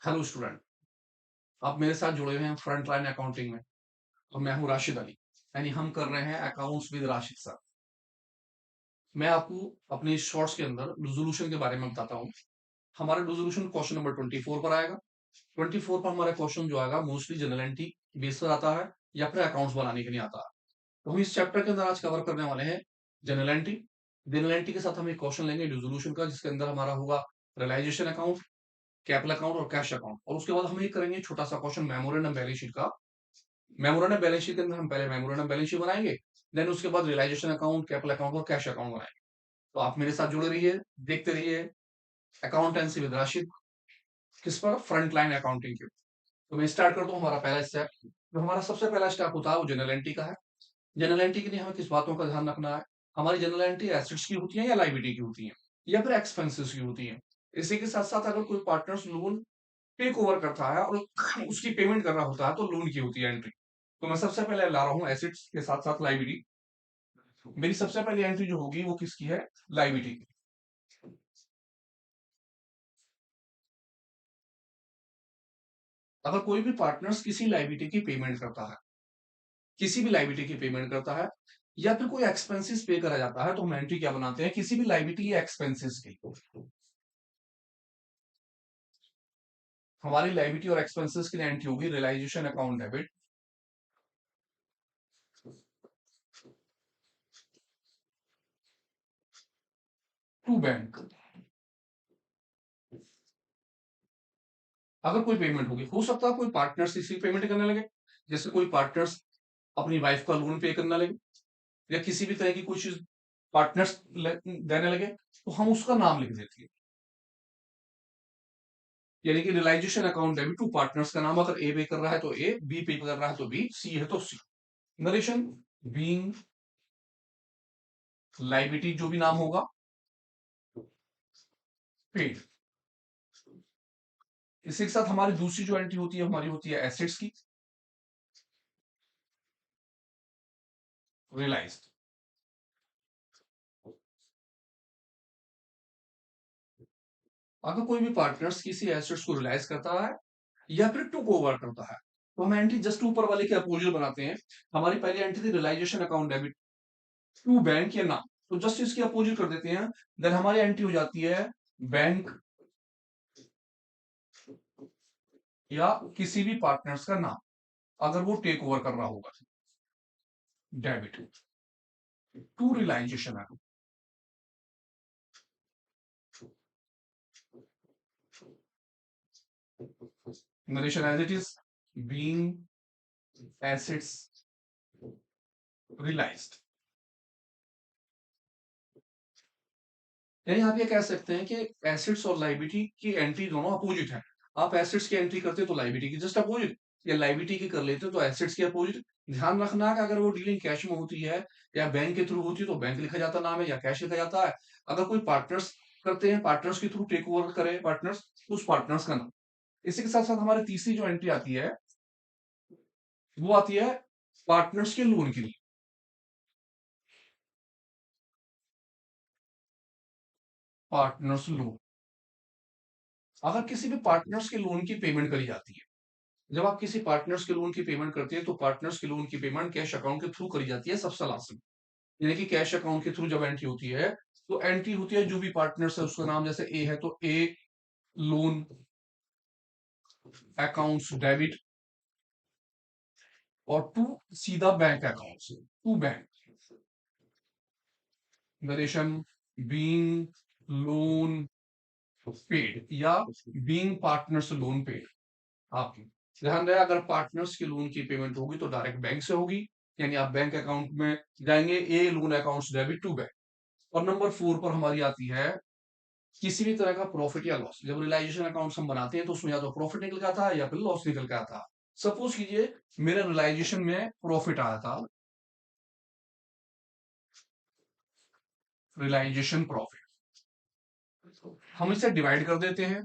Hello student, आप मेरे साथ जुड़े हुए हैं फ्रंट लाइन अकाउंटिंग में और मैं हूं राशिद अली। यानी हम कर रहे हैं अकाउंट्स विद राशिद सर। मैं आपको अपने शॉर्ट्स के अंदर रेजोल्यूशन के बारे में बताता हूं। हमारा रेजोल्यूशन क्वेश्चन नंबर 24 पर आएगा। 24 पर हमारा क्वेश्चन जो आएगा मोस्टली जनरलिटी बेस पर आता है या फिर अकाउंट्स बनाने के लिए आता है। तो हम इस चैप्टर के अंदर आज कवर करने वाले हैं जनरलिटी। जनरलिटी के साथ हम एक क्वेश्चन लेंगे रेजोल्यूशन का, जिसके अंदर हमारा होगा रियलाइजेशन अकाउंट, कैपिटल अकाउंट और कैश अकाउंट। और उसके बाद हम एक करेंगे छोटा सा क्वेश्चन मेमोरेंडम बैलेंस शीट का। मेमोरेंडम बैलेंस शीट के अंदर हम पहले मेमोरेंडम बैलेंस शीट बनाएंगे, देन उसके बाद रियलाइजेशन अकाउंट, कैपिटल अकाउंट और कैश अकाउंट बनाएंगे। तो आप मेरे साथ जुड़े रहिए, देखते रहिए अकाउंटेंसी विद राशिद। किस पर? फ्रंट लाइन अकाउंटिंग के। तो मैं स्टार्ट करता हूँ हमारा पहला स्टेप। जो हमारा सबसे पहला स्टेप होता है वो जनरल एंट्री का है। जनरल एंट्री के लिए हमें किस बातों का ध्यान रखना है? हमारी जनरल एंट्री एसेट्स की होती है या लाइबिलिटी की होती है या फिर एक्सपेंसेस की होती है। इसी के साथ साथ अगर कोई पार्टनर्स लोन टेक ओवर करता है और उसकी पेमेंट कर रहा होता है तो लोन की होती है एंट्री। तो मैं सबसे पहले ला रहा हूँ एसेट्स के साथ साथ लाइबिलिटी। मेरी सबसे पहली एंट्री जो होगी वो किसकी है? लाइबिलिटी की। अगर कोई भी पार्टनर्स किसी लाइबिलिटी की पेमेंट करता है, किसी भी लाइबिलिटी की पेमेंट करता है या फिर कोई एक्सपेंसेस पे करा जाता है, तो हम एंट्री क्या बनाते हैं? किसी भी लाइबिलिटी या एक्सपेंसेस की। हमारी लाइबिलिटी और एक्सपेंसेस की एंट्री होगी realisation account debit to bank. अगर कोई पेमेंट होगी, हो सकता है कोई पार्टनर्स इसी पेमेंट करने लगे, जैसे कोई पार्टनर्स अपनी वाइफ का लोन पे करने लगे या किसी भी तरह की कोई चीज पार्टनर्स देने लगे, तो हम उसका नाम लिख देते हैं। यानी कि realisation account debit to partners का नाम, अगर ए पे कर रहा है तो ए, बी पे कर रहा है तो बी, सी है तो सी। नरेशन बीइंग लाइबिलिटी जो भी नाम होगा पेड। इसी के साथ हमारी दूसरी जो एंट्री होती है हमारी होती है एसेट्स की, रियलाइज्ड। अगर कोई भी पार्टनर्स किसी एसेट्स को रियलाइज करता है या फिर टुक ओवर करता है, तो हम एंट्री जस्ट ऊपर वाले के अपोजिट बनाते हैं। हमारी पहली एंट्री थी realisation account debit to bank या नाम, तो जस्ट इसकी अपोजिट कर देते हैं। देन हमारी एंट्री हो जाती है बैंक या किसी भी पार्टनर्स का नाम, अगर वो टेक ओवर कर रहा होगा। Debit to realisation account. Narration as it is being assets realised. यानी आप ये कह सकते हैं कि एसेट्स और लाइबिलिटी की एंट्री दोनों अपोजिट है। आप एसेट्स की एंट्री करते तो लाइबिलिटी की जस्ट अपोजिट, या लाइबिलिटी की कर लेते तो एसेट्स की अपोजिट। ध्यान रखना है कि अगर वो डीलिंग कैश में होती है या बैंक के थ्रू होती है तो बैंक लिखा जाता नाम है या कैश लिखा जाता है। अगर कोई पार्टनर्स करते हैं, पार्टनर्स के थ्रू टेक ओवर करे पार्टनर्स, उस पार्टनर्स का नाम। इसी के साथ साथ हमारी तीसरी जो एंट्री आती है वो आती है पार्टनर्स के लोन के लिए। पार्टनर्स लोन, अगर किसी भी पार्टनर्स के लोन की पेमेंट करी जाती है, जब आप किसी पार्टनर्स के लोन की पेमेंट करते हैं तो पार्टनर्स के लोन की पेमेंट कैश अकाउंट के थ्रू करी जाती है सबसे लास्ट में। यानी कि कैश अकाउंट के थ्रू जब एंट्री होती है तो एंट्री होती है जो भी पार्टनर्स है उसका नाम, जैसे ए है तो ए लोन अकाउंट्स डेबिट, और टू सीधा बैंक अकाउंट से to bank. Narration being loan paid या बीइंग पार्टनर्स लोन पेड। आपकी ध्यान रहे, अगर पार्टनर्स की लोन की पेमेंट होगी तो डायरेक्ट बैंक से होगी, यानी आप बैंक अकाउंट में जाएंगे, A loan accounts debit to bank. और नंबर 4 पर हमारी आती है किसी भी तरह का प्रॉफिट या लॉस। जब रियलाइजेशन अकाउंट्स हम बनाते हैं तो उसमें या तो प्रॉफिट निकल के आता है या फिर लॉस निकल के आता है। सपोज कीजिए मेरे रियलाइजेशन में प्रॉफिट आया था, रियलाइजेशन प्रॉफिट, हम इसे डिवाइड कर देते हैं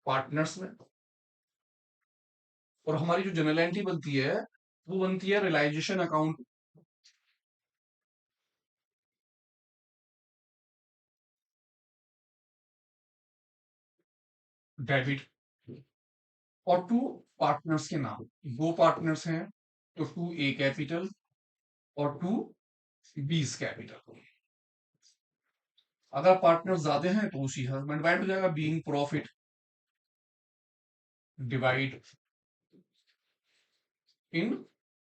पार्टनर्स में, और हमारी जो जनरल एंट्री बनती है वो बनती है रियलाइजेशन अकाउंट डेबिट और टू पार्टनर्स के नाम, दो पार्टनर्स हैं तो टू ए कैपिटल और टू बीस कैपिटल। अगर पार्टनर ज्यादा हैं तो उसी में डिवाइड हो जाएगा, being profit divide in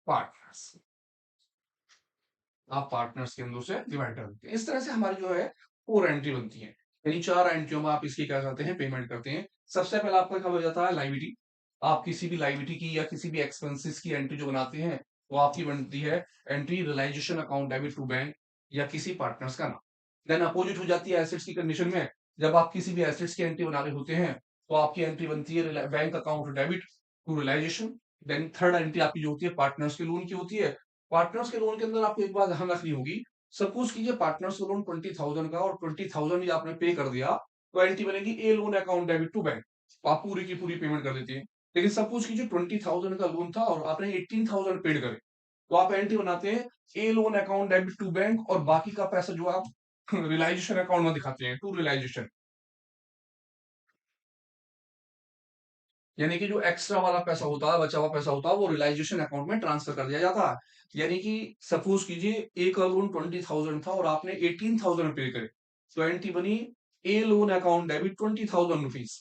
partners. आप पार्टनर्स के अंदर से डिवाइड कर देते हैं। इस तरह से हमारी जो है 4 एंट्री बनती है, यानी 4 एंट्रियों में आप इसकी क्या करते हैं, पेमेंट करते हैं। सबसे पहले आपका क्या हो जाता है, लाइबिलिटी। आप किसी भी लाइबिलिटी की या किसी भी एक्सपेंसेस की एंट्री जो बनाते हैं वो आपकी बनती है entry realisation account debit to bank या किसी पार्टनर्स का नाम। देन अपोजिट हो जाती है एसेट्स की कंडीशन में, जब आप किसी भी एसेट्स की एंट्री बना रहे होते हैं तो आपकी एंट्री बनती है bank account debit to realisation. Then third entry आपकी जो होती है पार्टनर्स के लोन की होती है। पार्टनर्स के लोन के अंदर आपको एक बात ध्यान रखनी होगी, सपोज कीजिए पार्टनर्स का लोन 20,000 का और 20,000 ही आपने पे कर दिया, तो एंट्री बनेगी A loan account debit to bank, तो आप पूरी की पूरी पेमेंट कर देते हैं। लेकिन सपोज कीजिए 20,000 का लोन था और आपने 18,000 पेड करे, तो आप एंट्री बनाते हैं A loan account debit to bank और बाकी का पैसा जो आप रियलाइजेशन अकाउंट में दिखाते हैं टू रियलाइजेशन, यानी कि जो एक्स्ट्रा वाला पैसा होता है, बचा हुआ पैसा होता है, वो रियलाइजेशन अकाउंट में ट्रांसफर कर दिया जाता है। यानी कि सपोज कीजिए एक लोन 20,000 था और आपने 18,000 पे करे, तो एंट्री बनी A loan account debit 20,000 rupees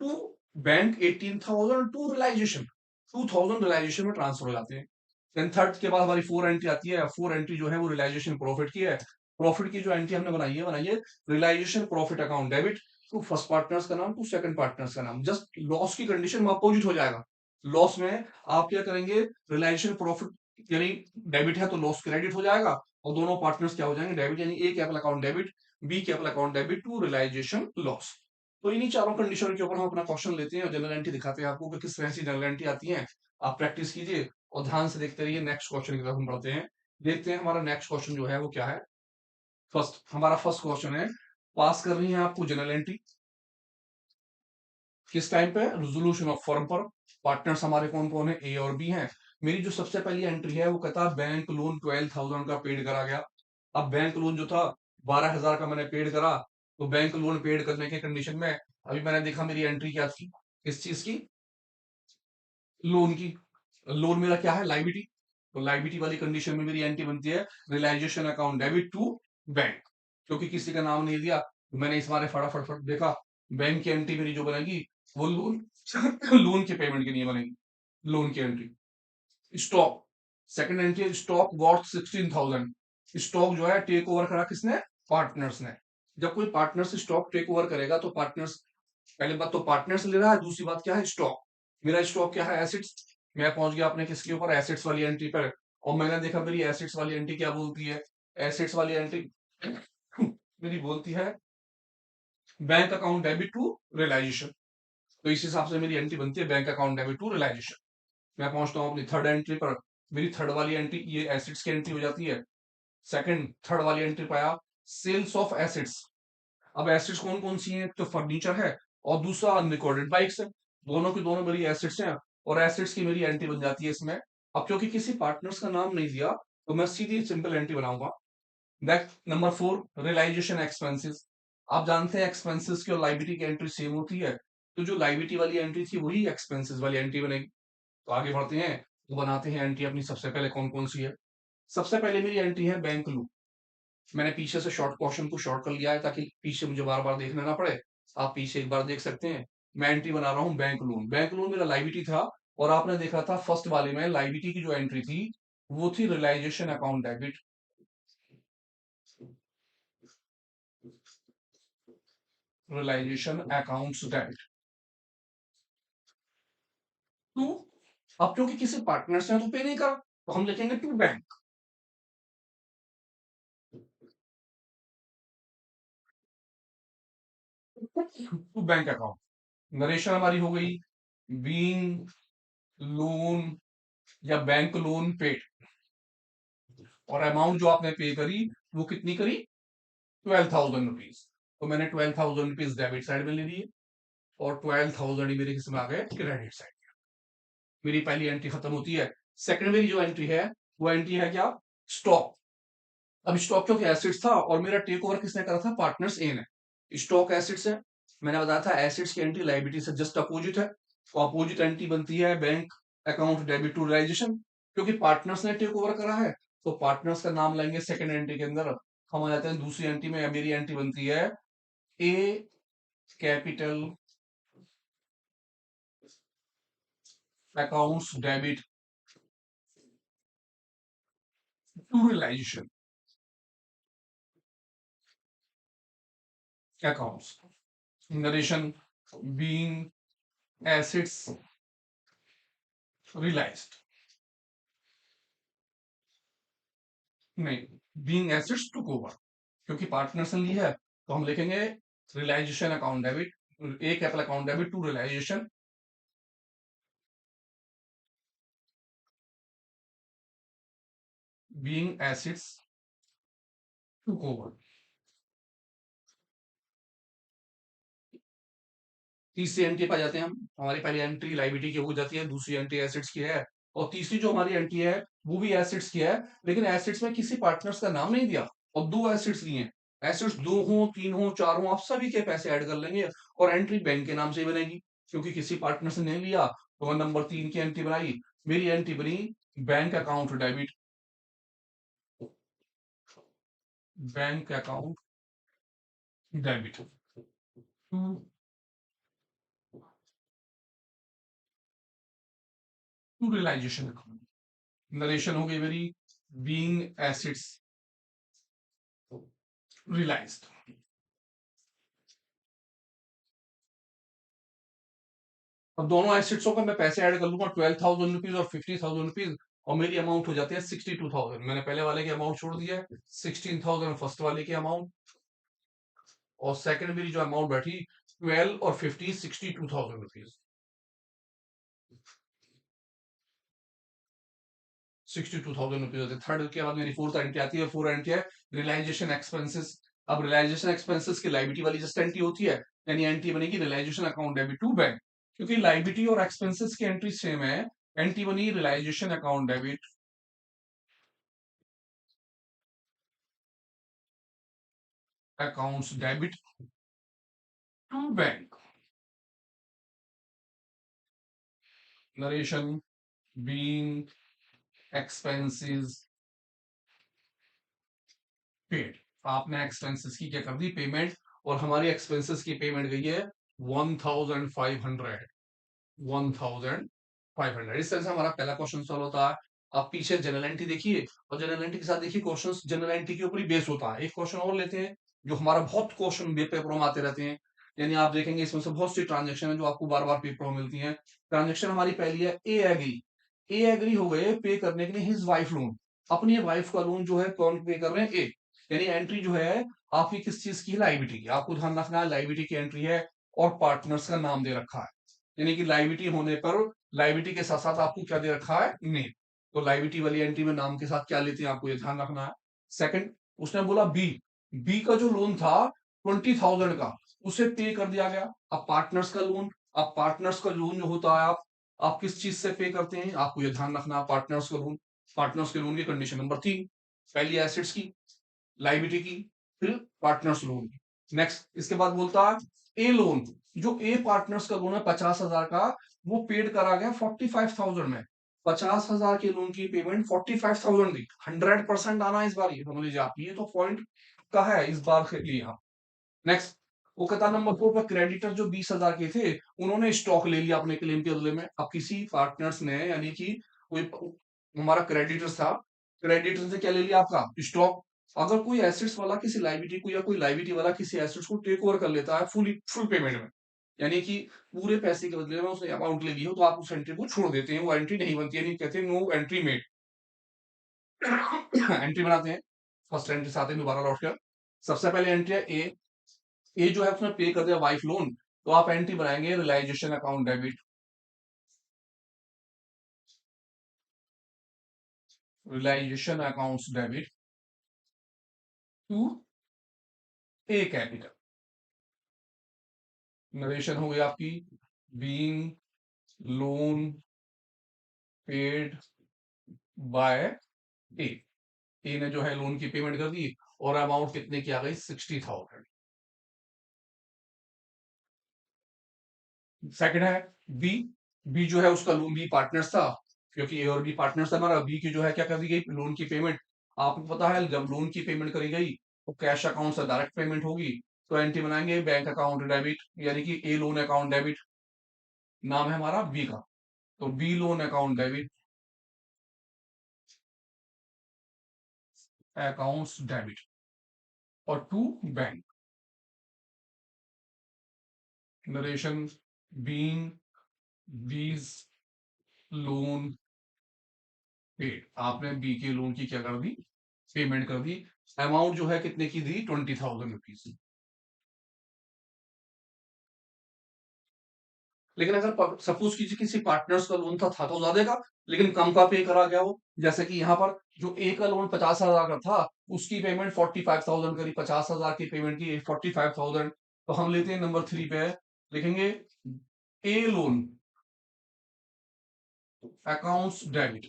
to bank 18,000 to realization, 2,000 realization में ट्रांसफर हो जाते हैं। देन थर्ड के बाद हमारी 4 एंट्री आती है। 4 एंट्री जो है वो रियलाइजेशन प्रॉफिट की है। प्रॉफिट की जो एंट्री हमने बनाई है realisation profit account debit to first partners का नाम टू सेकंड पार्टनर्स का नाम। जस्ट लॉस की कंडीशन में अपोजिट हो जाएगा। लॉस में आप क्या करेंगे, रियलाइजेशन प्रॉफिट यानी डेबिट है तो लॉस क्रेडिट हो जाएगा और दोनों पार्टनर्स क्या हो जाएंगे, डेबिट, यानी A capital account debit, B capital account debit to realization loss. तो इन्हीं चारों कंडीशन के ऊपर हम अपना क्वेश्चन लेते हैं और जनरल एंट्री दिखाते हैं आपको कि किस तरह से जनरल एंट्री आती है। आप प्रैक्टिस कीजिए और ध्यान से देखते रहिए। नेक्स्ट क्वेश्चन की तरफ हम बढ़ते हैं। देखते हैं हमारा नेक्स्ट क्वेश्चन जो है वो क्या है। हमारा फर्स्ट क्वेश्चन है, पास करनी है आपको जनरल एंट्री किस टाइम पे, रेजोल्यूशन ऑफ फर्म पर। पार्टनर्स हमारे कौन कौन है, ए और बी हैं। मेरी जो सबसे पहली एंट्री है वो कहता है बैंक लोन 12,000 का पेड करा गया। अब बैंक लोन जो था 12,000 का मैंने पेड करा, तो बैंक लोन पेड करने के कंडीशन में अभी मैंने देखा मेरी एंट्री क्या थी, किस चीज की, लोन की। लोन मेरा क्या है, लाइबिलिटी, तो लाइबिलिटी वाली कंडीशन में मेरी एंट्री बनती है realisation account debit to bank. क्योंकि किसी का नाम नहीं दिया तो मैंने इस बारे फटाफट देखा, बैंक की एंट्री मेरी जो बनेगी वो लोन लोन के पेमेंट के लिए बनेगी, लोन की entry. Stock, second entry stock what 16,000। Stock जो है टेक ओवर करा किसने, पार्टनर्स ने। जब कोई पार्टनर्स स्टॉक टेक ओवर करेगा तो पार्टनर्स, पहले बात तो पार्टनर्स ले रहा है, दूसरी बात क्या है, स्टॉक। मेरा स्टॉक क्या है, एसिड्स। मैं पहुंच गया अपने किसके ऊपर, एसिड्स वाली एंट्री पर, और मैंने देखा मेरी एसिड्स वाली एंट्री क्या बोलती है, एसिड्स वाली एंट्री मेरी बोलती है bank account debit to realisation. तो इस हिसाब से मेरी एंट्री बनती है bank account debit to realisation. मैं पहुंचता हूं अपनी थर्ड एंट्री पर। मेरी थर्ड वाली एंट्री ये एसिड्स की एंट्री हो जाती है। सेकंड थर्ड वाली एंट्री पाया सेल्स ऑफ एसिड्स। अब एसिड्स कौन कौन सी हैं, तो फर्नीचर है और दूसरा अनरिकॉर्डेड बाइक्स है। दोनों की दोनों मेरी एसिड्स हैं और एसिड्स की मेरी एंट्री बन जाती है इसमें। अब क्योंकि किसी पार्टनर्स का नाम नहीं दिया तो मैं सीधी सिंपल एंट्री बनाऊंगा। Next number 4 realisation expenses. आप जानते हैं एक्सपेंसेस की और लाइबिलिटी की एंट्री सेम होती है, तो जो लाइबिलिटी वाली एंट्री थी वही एक्सपेंसेस वाली एंट्री बनेगी। तो आगे बढ़ते हैं, तो बनाते हैं एंट्री अपनी। सबसे पहले कौन कौन सी है, सबसे पहले मेरी एंट्री है बैंक लोन। मैंने पीछे से शॉर्ट क्वेश्चन को शॉर्ट कर लिया है ताकि पीछे मुझे बार बार देखना ना पड़े। आप पीछे एक बार देख सकते हैं। मैं एंट्री बना रहा हूं बैंक लोन। बैंक लोन मेरा लाइबिलिटी था और आपने देखा था फर्स्ट वाले में लाइबिलिटी की जो एंट्री थी वो थी realisation account debit, realisation accounts debit to. अब क्योंकि किसी पार्टनर ने तो पे नहीं करा तो हम लिखेंगे to bank, to bank account. Narration हमारी हो गई बीइंग लोन या बैंक लोन पेड, और अमाउंट जो आपने पे करी वो कितनी करी, 12,000 रुपीज। तो मैंने 12,000 रुपीज डेबिट साइड में ले लिए और 12,000 ही मेरे किस में आ गए, क्रेडिट साइड। मेरी पहली एंट्री खत्म होती है। सेकंड मेरी जो एंट्री है वो एंट्री है क्या, स्टॉक। अब स्टॉक क्योंकि एसिड्स था और मेरा टेक ओवर किसने करा था, पार्टनर्स ए ने। स्टॉक एसिड्स है, मैंने बताया था एसिड्स की एंट्री लाइबिलिटी से जस्ट अपोजिट है। तो अपोजिट एंट्री बनती है bank account debit to realisation, क्योंकि पार्टनर्स ने टेक ओवर करा है तो पार्टनर्स का नाम लेंगे सेकंड एंट्री के अंदर। हम आ जाते हैं दूसरी एंट्री में, मेरी एंट्री बनती है A capital accounts debit to realization accounts. Narration being assets realized. नहीं, being assets took over, क्योंकि पार्टनर्स ने ली है तो हम लिखेंगे realisation account debit, A capital account debit to realisation being assets took over। तीसरी एंट्री पर जाते हैं हम। हमारी पहली एंट्री लाइबिलिटी की हो जाती है, दूसरी एंट्री एसेट्स की है, और तीसरी जो हमारी एंट्री है वो भी एसेट्स की है, लेकिन एसेट्स में किसी पार्टनर्स का नाम नहीं दिया और दो एसेट्स दिए हैं। एसेट्स दो हो, तीन हो, चार हो, आप सभी के पैसे ऐड कर लेंगे और एंट्री बैंक के नाम से ही बनेगी, क्योंकि किसी पार्टनर ने नहीं लिया। तो मैं नंबर 3 की एंट्री बनाई, मेरी एंट्री बनी bank account debit, bank account debit to realisation account. Narration हो गई मेरी बीइंग एसेट्स रियलाइज्ड। अब दोनों एसेट्सों का मैं पैसे ऐड कर लूंगा, 12,000 रुपीज और 50,000 रुपीज, और मेरी अमाउंट हो जाती है 62,000। मैंने पहले वाले की अमाउंट छोड़ दिया है 16,000 फर्स्ट वाले की अमाउंट, और सेकंड मेरी जो अमाउंट बैठी 12 और 50 62,000 रुपीज। 62,000 रुपीज होते हैं। थर्ड के बाद मेरी फोर्थ एंट्री आती है, फोर्थ एंट्री है रियलाइजेशन एक्सपेंसेस। अब रियलाइजेशन एक्सपेंसेस की लाइबिलिटी वाली जस्ट एंट्री होती है, यानी एंट्री बनेगी realisation account debit to bank, क्योंकि लाइबिलिटी और एक्सपेंसेस की एंट्री सेम है। एंट्री बनी realisation account debit accounts debit to bank. Narration being expenses paid. आपने एक्सपेंसेस की क्या कर दी पेमेंट, और हमारी एक्सपेंसेस की पेमेंट गई है 1,500। 1,500। इस तरह से हमारा पहला क्वेश्चन सॉल्व होता है। आप पीछे जनरल एंट्री देखिए, और जनरल एंट्री के साथ देखिए क्वेश्चंस जनरल एंट्री के ऊपर ही बेस होता है। एक क्वेश्चन और लेते हैं जो हमारा बहुत क्वेश्चन पेपरों में आते रहते हैं, यानी आप देखेंगे इसमें से बहुत सी ट्रांजेक्शन है जो आपको बार बार पेपरों में मिलती है। ट्रांजेक्शन हमारी पहली है ए एग्री। ए एग्री हो गए पे करने के लिए हिज वाइफ लोन, अपनी वाइफ का लोन जो है कौन पे कर रहे हैं, ए। यानी एंट्री जो है आपकी किस चीज की, लाइबिलिटी की। आपको ध्यान रखना है लाइबिलिटी की एंट्री है और पार्टनर्स का नाम दे रखा है, यानी कि लाइबिलिटी होने पर लाइबिलिटी के साथ साथ आपको क्या दे रखा है, नेम। तो लाइबिलिटी वाली एंट्री में नाम के साथ क्या लेते हैं आपको ये ध्यान रखना है। सेकंड, उसने बोला बी, बी का जो लोन था 20,000 का, उसे पे कर दिया गया। अब पार्टनर्स का लोन, अब पार्टनर्स का लोन जो होता है आप किस चीज से पे करते हैं, आपको ये ध्यान रखना है। पार्टनर्स का लोन, पार्टनर्स के लोन की कंडीशन नंबर 3, पहली एसेट्स की, लाइबिलिटी की, फिर पार्टनर्स लोन की। नेक्स्ट इसके बाद बोलता है ए लोन, जो ए पार्टनर्स का लोन है 50,000 का, वो पेड करा गया 45,000 में। 50,000 के लोन की पेमेंट 45,000 दी, 100% आना इस बार, ये समझ लीजिए आप, ये तो पॉइंट का है इस बार के लिए। हाँ, नेक्स्ट वो कतार नंबर 4 पर क्रेडिटर जो 20,000 के थे, उन्होंने स्टॉक ले लिया अपने क्लेम के बदले में। अब किसी पार्टनर्स ने, यानी कि कोई हमारा क्रेडिटर था, क्रेडिटर से क्या ले लिया आपका स्टॉक। अगर कोई एसेट्स वाला किसी लाइबिलिटी को, या कोई लाइबिलिटी वाला किसी एसेट्स को टेक ओवर कर लेता है फुल पेमेंट में, यानी कि पूरे पैसे के बदले में उसने अमाउंट ले ली हो, तो आप उस एंट्री को छोड़ देते हैं, वो एंट्री नहीं बनती है, नहीं कहते नो एंट्री मेड। एंट्री बनाते हैं, फर्स्ट एंट्री से आते हैं दोबारा लौट कर। सबसे पहले एंट्री है ए, ए जो है उसने पे कर दिया वाइफ लोन, तो आप एंट्री बनाएंगे realisation account debit, realisation accounts debit to A capital. Narration हो गई आपकी being loan paid by A, A ने जो है लोन की पेमेंट कर दी, और अमाउंट कितने की आ गई 60,000। सेकंड है बी बी जो है उसका लोन, बी पार्टनर्स था, क्योंकि ए और बी पार्टनर्स था हमारा। बी की जो है क्या कर दी गई, लोन की पेमेंट। आपको पता है जब लोन की पेमेंट करी गई तो कैश अकाउंट से डायरेक्ट पेमेंट होगी, तो एंट्री बनाएंगे बैंक अकाउंट डेबिट, यानी कि ए लोन अकाउंट डेबिट, नाम है हमारा बी का, तो B loan account debit, accounts debit, और to bank, narration being B's loan paid. आपने बी के लोन की क्या कर दी, पेमेंट कर दी। अमाउंट जो है कितने की दी, 20,000 रुपीज। लेकिन अगर सपोज कीजिए किसी पार्टनर्स का लोन था तो ज्यादा का, लेकिन कम का पे करा गया हो, जैसे कि यहाँ पर जो ए का लोन 50,000 का था, उसकी पेमेंट 45,000 करी, 50,000 की पेमेंट की 45,000, तो हम लेते हैं नंबर 3 पे, लिखेंगे ए लोन अकाउंट्स डेबिट।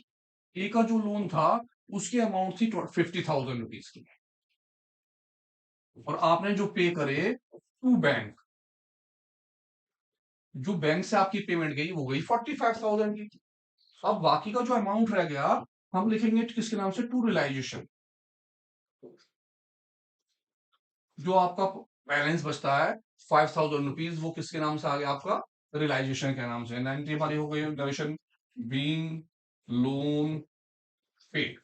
ए का जो लोन था उसकी अमाउंट थी 50,000 रुपीज की, और आपने जो पे करे टू बैंक, जो बैंक से आपकी पेमेंट गई वो गई 45,000 की। अब बाकी का जो अमाउंट रह गया हम लिखेंगे किसके नाम से, टू रियलाइजेशन। जो आपका बैलेंस बचता है 5,000 रुपीज, वो किसके नाम से आ गया, आपका रियलाइजेशन के नाम से। 90 हमारी हो गई डरेशन बीइंग लोन पेड,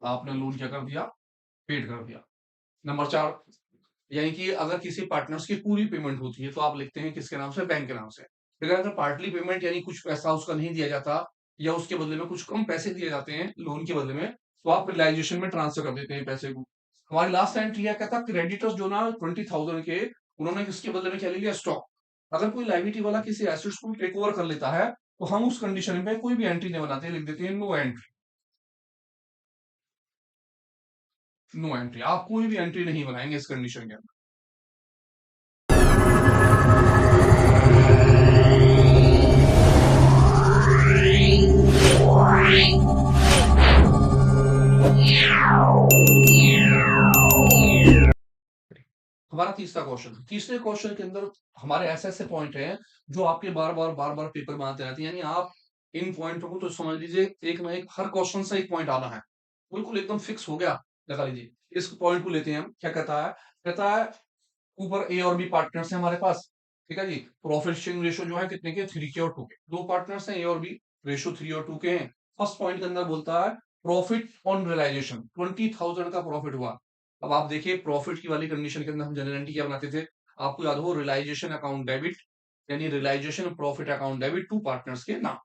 आपने लोन क्या कर दिया, पेड कर दिया। नंबर 4, यानी कि अगर किसी पार्टनर्स की पूरी पेमेंट होती है तो आप लिखते हैं किसके नाम से, बैंक के नाम से। लेकिन अगर पार्टली पेमेंट यानी कुछ पैसा उसका नहीं दिया जाता, या उसके बदले में कुछ कम पैसे दिए जाते हैं लोन के बदले में, तो आप रियलाइजेशन में ट्रांसफर कर देते हैं पैसे को। हमारी लास्ट एंट्री है, कहता क्रेडिटर्स जो ना 20,000 के, उन्होंने किसके बदले में क्या ले लिया, स्टॉक। अगर कोई लाइबिलिटी वाला किसी एसेट्स को टेक ओवर कर लेता है, तो हम उस कंडीशन में कोई भी एंट्री नहीं बनाते, लिख देते हैं नो एंट्री। नो एंट्री, आप कोई भी एंट्री नहीं बनाएंगे इस कंडीशन के अंदर। हमारा तीसरा क्वेश्चन, तीसरे क्वेश्चन के अंदर हमारे ऐसे ऐसे पॉइंट हैं जो आपके बार बार पेपर में आते रहते हैं, यानी आप इन पॉइंटों को तो समझ लीजिए एक ना एक, हर क्वेश्चन से एक पॉइंट आना है, बिल्कुल एकदम फिक्स हो गया, लगा लीजिए। इस पॉइंट को लेते हैं हम, क्या कहता है ऊपर ए और बी पार्टनर्स है हमारे पास, ठीक है जी। प्रॉफिट शेयरिंग रेशो जो है कितने के, 3 के और 2 के, दो पार्टनर्स हैं ए और बी, रेशो 3 और 2 के हैं। फर्स्ट पॉइंट के अंदर बोलता है प्रॉफिट ऑन रियलाइजेशन, 20,000 का प्रॉफिट हुआ। अब आप देखिए प्रॉफिट की वाली कंडीशन के अंदर हम जनरल एंट्री क्या बनाते थे, आपको याद हो, रियलाइजेशन अकाउंट डेबिट, यानी realisation profit account debit to partners के नाम।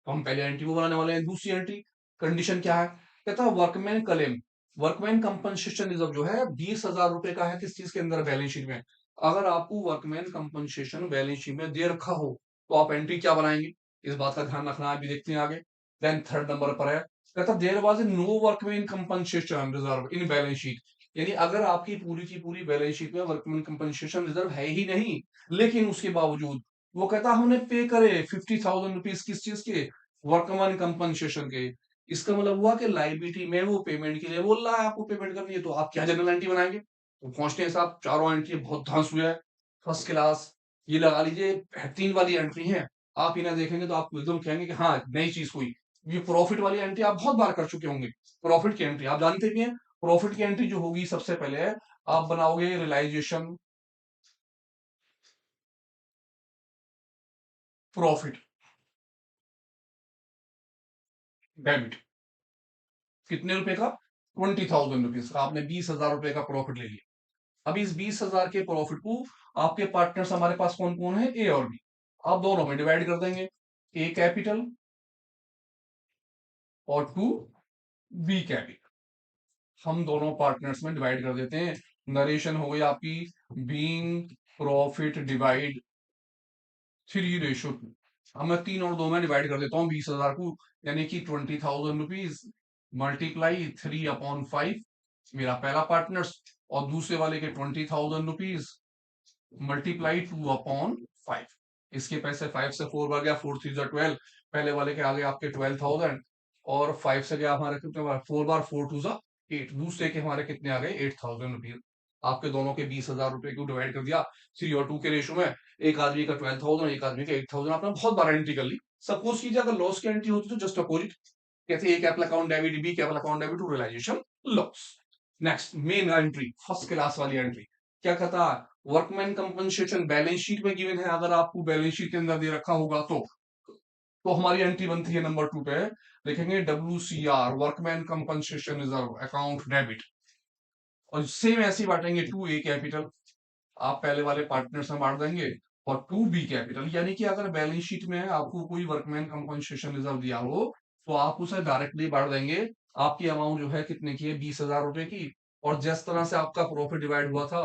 तो हम पहले एंट्री को बनाने वाले हैं। दूसरी एंट्री कंडीशन क्या है, कहता है workman claim, workman compensation reserve जो है 20,000 रुपए का है, किस चीज के अंदर, बैलेंस शीट में। अगर आपको वर्कमैन कंपनसेशन बैलेंस शीट में दे रखा हो तो आप एंट्री क्या बनाएंगे, इस बात का ध्यान रखना है, अभी देखते हैं आगे। देन थर्ड नंबर पर है, कहता there was no workman compensation reserve in balance sheet, यानी अगर आपकी पूरी की पूरी बैलेंस शीट में वर्कमैन कंपनसेशन रिजर्व है ही नहीं, लेकिन उसके बावजूद वो कहता हमने पे करे 50,000 रुपीज, किस चीज के, वर्कमैन कंपनसेशन के। इसका मतलब हुआ कि लाइबिलिटी में वो पेमेंट के लिए बोल रहा है, आपको पेमेंट करनी है, तो आप क्या जनरल एंट्री बनाएंगे। तो पहुंचते हैं साहब, चारों एंट्री बहुत धांस हुआ है, फर्स्ट क्लास, ये लगा लीजिए बेहतरीन वाली एंट्री है। आप इन्हें देखेंगे तो आपको एकदम कहेंगे कि हाँ नई चीज हुई। ये प्रॉफिट वाली एंट्री आप बहुत बार कर चुके होंगे, प्रॉफिट की एंट्री आप जानते भी हैं। प्रॉफिट की एंट्री जो होगी सबसे पहले आप बनाओगे रियलाइजेशन प्रॉफिट डेबिट, कितने रुपए का, 20,000 रुपीज का, आपने 20,000 रुपए का प्रॉफिट ले लिया। अब इस 20,000 के प्रॉफिट को आपके पार्टनर्स हमारे पास कौन कौन है, ए और बी, आप दोनों में डिवाइड कर देंगे, ए कैपिटल और टू बी कैपिटल, हम दोनों पार्टनर्स में डिवाइड कर देते हैं। नरेशन हो गई आपकी बीइंग प्रॉफिट डिवाइड 3:2। अब मैं 3 और 2 में डिवाइड कर देता हूँ 20,000 को, यानी कि 20,000 रुपीज मल्टीप्लाई 3/5, मेरा पहला पार्टनर्स, और दूसरे वाले के 20,000 रुपीज मल्टीप्लाई 2/5। इसके पैसे 5 से 4 बार गया, 4 3 12, पहले वाले के आगे आपके 12,000, और 5 से गया हमारे कितने बार, 4 बार, 4 2 8, दूसरे के हमारे कितने आ गए, 8,000 रुपीज। आपके दोनों के 20,000 रुपए को डिवाइड कर दिया 3 और 2 के रेशो में, एक आदमी का 12,000, एक आदमी का 8,000, आपने बहुत बार एंट्री कर ली। सपोज कीजिए अगर लॉस की एंट्री होती तो जस्ट अपोजिट, कहते हैं A capital account debit, B capital account debit to realization loss. Next main entry, first class वाली एंट्री क्या कहता है, वर्कमैन कंपनसेशन बैलेंस शीट में गिवन है, अगर आपको बैलेंस शीट के अंदर दे रखा होगा तो हमारी एंट्री बनती है नंबर 2 पे, लिखेंगे WCR workman compensation reserve account debit, और सेम ऐसे ही बांटेंगे 2A कैपिटल, आप पहले वाले पार्टनर्स में बांट देंगे, और 2B कैपिटल, यानी कि अगर बैलेंस शीट में आपको कोई वर्कमैन कंपनसेशन रिजर्व दिया हो तो आप उसे डायरेक्टली बांट देंगे। आपकी अमाउंट जो है कितने की है, 20,000 रुपए की, और जिस तरह से आपका प्रॉफिट डिवाइड हुआ था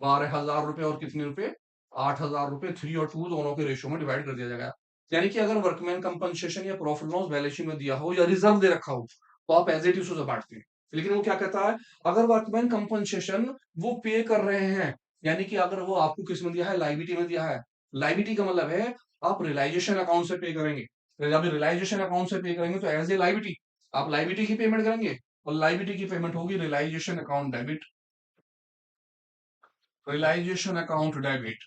12,000 रुपए और कितने रुपए, 8,000 रुपए, 3 और 2 दोनों के रेशियो में डिवाइड कर दिया जाएगा। यानी कि अगर वर्कमैन कंपनसेशन या प्रॉफिट लॉस बैलेंस शीट में दिया हो या रिजर्व दे रखा हो तो आप एज इट इज उसे बांटते हैं। लेकिन वो क्या कहता है, अगर वर्कमैन कंपनसेशन वो पे कर रहे हैं, यानी कि अगर वो आपको किस में दिया है, लाइबिलिटी में दिया है, लाइबिलिटी का मतलब है आप रियलाइजेशन अकाउंट से पे करेंगे, जब रियलाइजेशन अकाउंट से पे करेंगे तो एज ए लाइबिलिटी आप लाइबिलिटी की पेमेंट करेंगे, और लाइबिलिटी की पेमेंट होगी realisation account debit, realisation account debit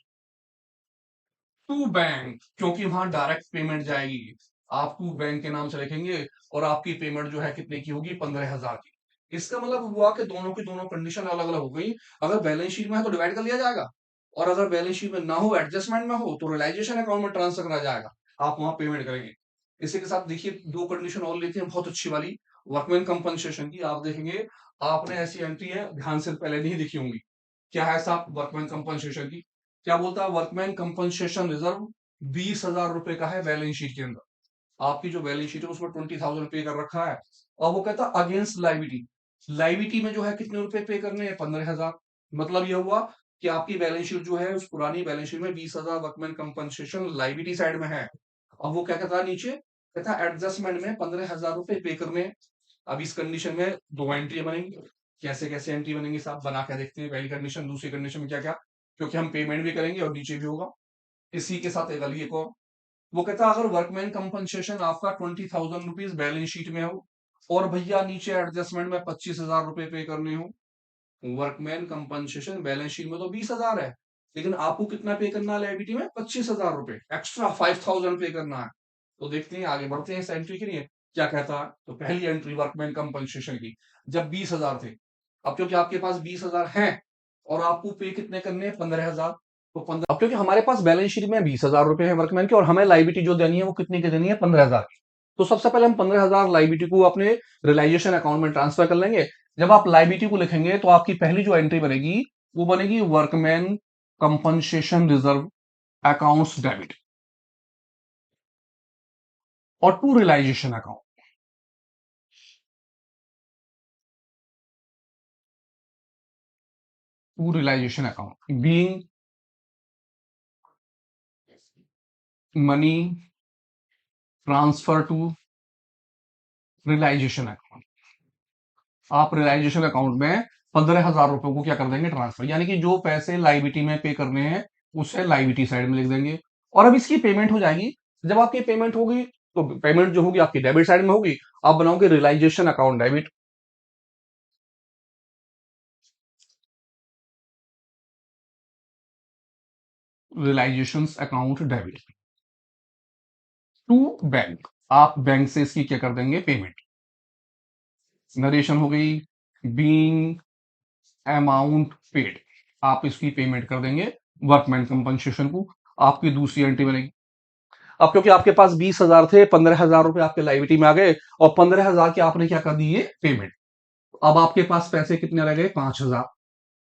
to bank, क्योंकि वहां डायरेक्ट पेमेंट जाएगी, आप टू बैंक के नाम से लिखेंगे, और आपकी पेमेंट जो है कितने की होगी, 15,000 की। इसका मतलब हुआ कि दोनों की दोनों कंडीशन अलग अलग हो गई। अगर बैलेंस शीट में है तो डिवाइड कर लिया जाएगा, और अगर बैलेंस शीट में ना हो, एडजस्टमेंट में हो, तो रियलाइजेशन अकाउंट में ट्रांसफर करा जाएगा, आप वहां पेमेंट करेंगे। इसी के साथ देखिए दो कंडीशन और लेते हैं बहुत अच्छी वाली, वर्कमैन कंपनसेशन की। आप देखेंगे आपने ऐसी एंट्री है ध्यान से पहले नहीं दिखी होंगी, क्या है साहब वर्कमैन कंपनसेशन की, क्या बोलता है, वर्कमैन कंपनसेशन रिजर्व 20,000 रुपए का है बैलेंस शीट के अंदर, आपकी जो बैलेंस शीट है उसमें 20,000 पे कर रखा है, और वो कहता है अगेंस्ट लाइबिलिटी, लाइबिलिटी में जो है कितने रुपए पे करने हैं, 15,000। मतलब यह हुआ कि आपकी बैलेंस शीट जो है उस पुरानी बैलेंस शीट में 20,000 वर्कमैन कंपनसेशन लाइबिलिटी साइड में है। अब वो क्या कहता है नीचे, कहता है एडजस्टमेंट में 15,000 रुपए पे करने हैं। अब इस कंडीशन में दो एंट्री बनेंगी, कैसे कैसे एंट्री बनेंगी साहब बना के देखते हैं, पहली कंडीशन, दूसरी कंडीशन में क्या क्या, क्योंकि हम पेमेंट भी करेंगे और नीचे भी होगा। इसी के साथ एक अगली एक और, वो कहता है अगर वर्कमैन कंपनसेशन आपका 20,000 रुपीज बैलेंस शीट में हो, और भैया नीचे एडजस्टमेंट में 25,000 रुपए पे करने हो, वर्कमैन कंपनसेशन बैलेंस शीट में तो 20,000 है, लेकिन आपको कितना पे करना है लायबिलिटी में, 25,000 रुपए एक्स्ट्रा 5,000 पे करना है। तो देखते हैं आगे बढ़ते हैं इस एंट्री के लिए क्या कहता है। तो पहली एंट्री वर्कमैन कंपनसेशन की, जब 20,000 थे, अब क्योंकि आपके पास 20,000 है और आपको पे कितने करने हैं, 15,000, तो 15, अब क्योंकि हमारे पास बैलेंस शीट में 20,000 रुपए है वर्कमैन के, और हमें लाइबिलिटी जो देनी है वो कितनी की देनी है, 15,000 की। तो सबसे पहले हम 15,000 लाइबिलिटी को अपने रियलाइजेशन अकाउंट में ट्रांसफर कर लेंगे। जब आप लाइबिलिटी को लिखेंगे तो आपकी पहली जो एंट्री बनेगी वो बनेगी workman compensation reserve accounts debit, और to realisation account, to realisation account being money transfer to realisation account. आप रियलाइजेशन अकाउंट में 15,000 रुपए को क्या कर देंगे, ट्रांसफर, यानी कि जो पैसे लाइबिलिटी में पे करने हैं उसे लाइबिलिटी साइड में लिख देंगे, और अब इसकी पेमेंट हो जाएगी। जब आपकी पेमेंट होगी तो पेमेंट जो होगी आपकी डेबिट साइड में होगी, आप बनाओगे realisation account debit, realisation account debit to bank, आप बैंक से इसकी क्या कर देंगे, पेमेंट। नरेशन हो गई, बीइंग अमाउंट पेड, आप इसकी पेमेंट कर देंगे वर्कमैन कंपनसेशन को। आपकी दूसरी एंट्री बनेगी, अब क्योंकि आपके पास 20,000 थे, 15,000 रुपए आपके लाइबिलिटी में आ गए, और 15,000 के आपने क्या कर दिए, पेमेंट। अब आपके पास पैसे कितने रह गए, 5,000।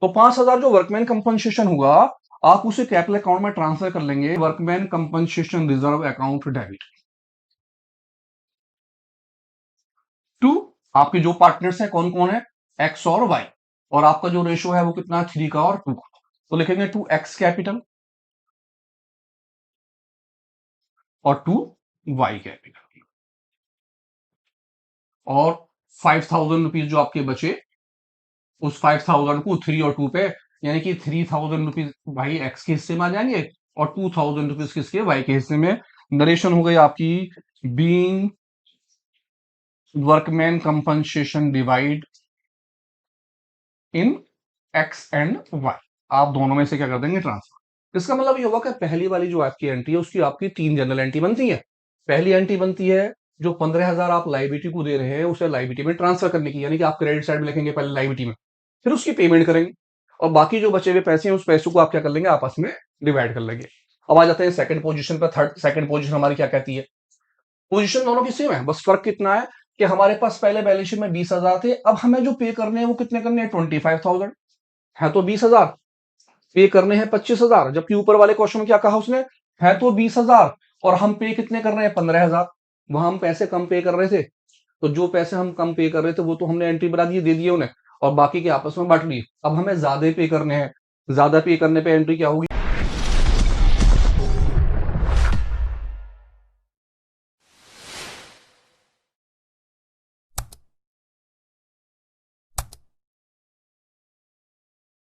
तो 5,000 जो वर्कमैन कंपनसेशन हुआ, आप उसे कैपिटल अकाउंट में ट्रांसफर कर लेंगे, workman compensation reserve account debit to, आपके जो पार्टनर्स हैं कौन कौन है, एक्स और वाई, और आपका जो रेशो है वो कितना, 3 का और 2 का, तो लिखेंगे 2x कैपिटल और 2y कैपिटल, और 5,000 रुपीज जो आपके बचे, उस 5,000 को 3 और 2 पे, यानी कि 3,000 रुपीज भाई एक्स के हिस्से में आ जाएंगे, और 2,000 रुपीज किसके, वाई के हिस्से में। नरेशन हो गई आपकी, being workman compensation divide in X and Y, आप दोनों में से क्या कर देंगे, ट्रांसफर। इसका मतलब ये होगा कि पहली वाली जो आपकी एंट्री है उसकी आपकी 3 जनरल एंट्री बनती है। पहली एंट्री बनती है जो 15,000 आप लाइबिलिटी को दे रहे हैं उसे लाइबिलिटी में ट्रांसफर करने की, यानी कि आप क्रेडिट साइड में लिखेंगे पहले लाइबिलिटी में, फिर उसकी पेमेंट करेंगे, और बाकी जो बचे हुए पैसे हैं उस पैसों को आप क्या कर लेंगे, आपस में डिवाइड कर लेंगे। अब आ जाते हैं सेकंड पोजीशन पर। थर्ड सेकंड पोजीशन हमारी क्या कहती है, पोजीशन दोनों की सेम है, बस फर्क कितना है कि हमारे पास पहले बैलेंस शीट में 20,000 थे, अब हमें जो पे करने हैं वो कितने करने हैं, 25,000 है, तो 20,000 पे करने हैं 25,000, जबकि ऊपर वाले क्वेश्चन में क्या कहा उसने, है तो 20,000 और हम पे कितने कर रहे हैं, 15,000। वहां हम पैसे कम पे कर रहे थे, तो जो पैसे हम कम पे कर रहे थे वो तो हमने एंट्री बना दिए, दे दिए उन्हें, और बाकी के आपस में बांट लिए। अब हमें ज्यादा पे करने हैं, ज्यादा पे करने पे एंट्री क्या होगी,